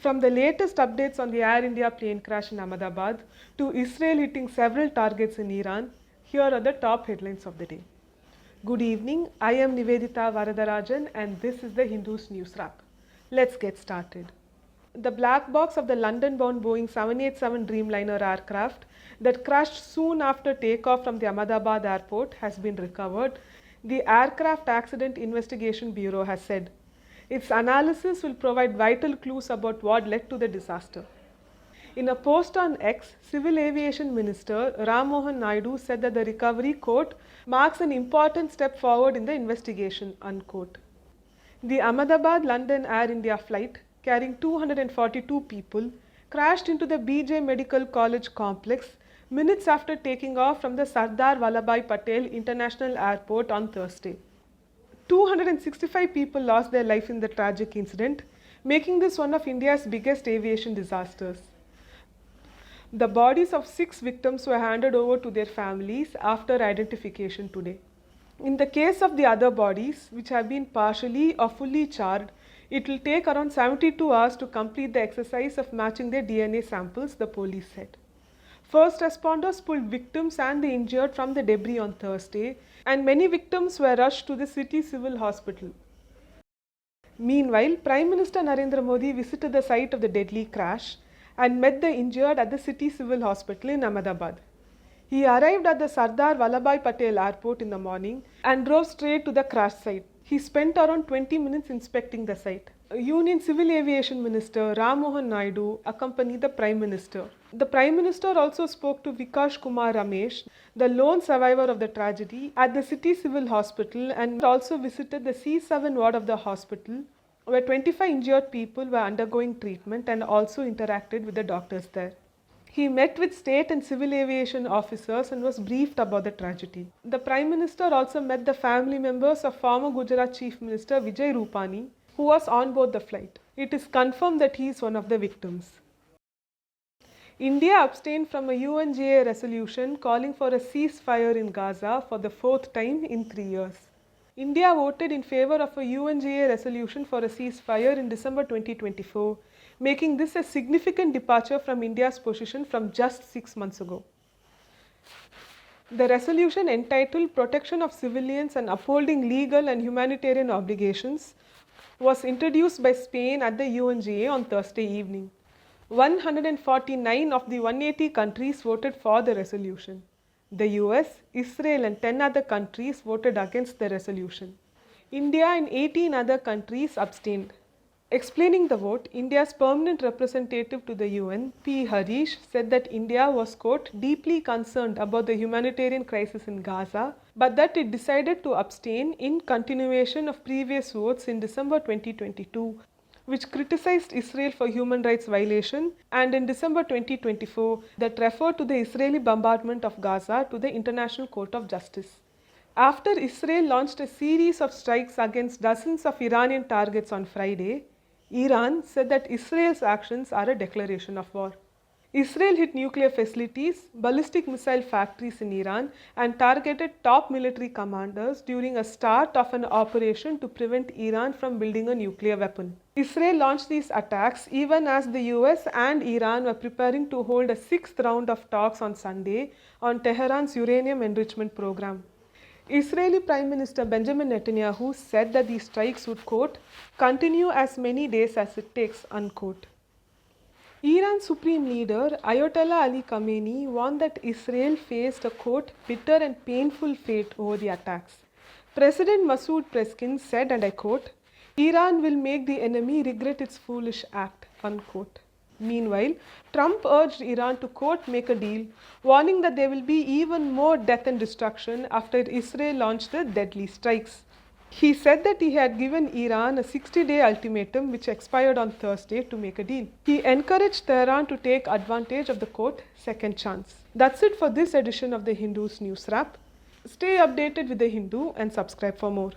From the latest updates on the Air India plane crash in Ahmedabad to Israel hitting several targets in Iran, here are the top headlines of the day. Good evening, I am Nivedita Varadarajan and this is the Hindu's News Wrap. Let's get started. The black box of the London-bound Boeing 787 Dreamliner aircraft that crashed soon after takeoff from the Ahmedabad airport has been recovered, the Aircraft Accident Investigation Bureau has said. Its analysis will provide vital clues about what led to the disaster. In a post on X, Civil Aviation Minister Ram Mohan Naidu said that the recovery, quote, marks an important step forward in the investigation, unquote. The Ahmedabad-London Air India flight, carrying 242 people, crashed into the BJ Medical College complex minutes after taking off from the Sardar Vallabhbhai Patel International Airport on Thursday. 265 people lost their life in the tragic incident, making this one of India's biggest aviation disasters. The bodies of 6 victims were handed over to their families after identification today. In the case of the other bodies, which have been partially or fully charred, it will take around 72 hours to complete the exercise of matching their DNA samples, the police said. First responders pulled victims and the injured from the debris on Thursday, and many victims were rushed to the city civil hospital. Meanwhile, Prime Minister Narendra Modi visited the site of the deadly crash and met the injured at the city civil hospital in Ahmedabad. He arrived at the Sardar Vallabhbhai Patel airport in the morning and drove straight to the crash site. He spent around 20 minutes inspecting the site. Union Civil Aviation Minister Ram Mohan Naidu accompanied the Prime Minister. The Prime Minister also spoke to Vikash Kumar Ramesh, the lone survivor of the tragedy, at the city civil hospital and also visited the C7 ward of the hospital, where 25 injured people were undergoing treatment and also interacted with the doctors there. He met with state and civil aviation officers and was briefed about the tragedy. The Prime Minister also met the family members of former Gujarat Chief Minister Vijay Rupani, who was on board the flight. It is confirmed that he is one of the victims. India abstained from a UNGA resolution calling for a ceasefire in Gaza for the 4th time in 3 years. India voted in favor of a UNGA resolution for a ceasefire in December 2024, making this a significant departure from India's position from just 6 months ago. The resolution, entitled Protection of Civilians and Upholding Legal and Humanitarian Obligations, was introduced by Spain at the UNGA on Thursday evening. 149 of the 180 countries voted for the resolution. The US, Israel and 10 other countries voted against the resolution. India and 18 other countries abstained. Explaining the vote, India's permanent representative to the UN, P. Harish, said that India was, quote, deeply concerned about the humanitarian crisis in Gaza, but that it decided to abstain in continuation of previous votes in December 2022, which criticized Israel for human rights violation, and in December 2024 that referred to the Israeli bombardment of Gaza to the International Court of Justice. After Israel launched a series of strikes against dozens of Iranian targets on Friday, Iran said that Israel's actions are a declaration of war. Israel hit nuclear facilities, ballistic missile factories in Iran, and targeted top military commanders during a start of an operation to prevent Iran from building a nuclear weapon. Israel launched these attacks even as the US and Iran were preparing to hold a 6th round of talks on Sunday on Tehran's uranium enrichment program. Israeli Prime Minister Benjamin Netanyahu said that these strikes would, quote, continue as many days as it takes, unquote. Iran's supreme leader Ayatollah Ali Khamenei warned that Israel faced a, quote, bitter and painful fate over the attacks. President Masoud Pezeshkian said, and I quote, Iran will make the enemy regret its foolish act, unquote. Meanwhile, Trump urged Iran to, quote, make a deal, warning that there will be even more death and destruction after Israel launched the deadly strikes. He said that he had given Iran a 60-day ultimatum which expired on Thursday to make a deal. He encouraged Tehran to take advantage of the, quote, second chance. That's it for this edition of the Hindu's News Wrap. Stay updated with the Hindu and subscribe for more.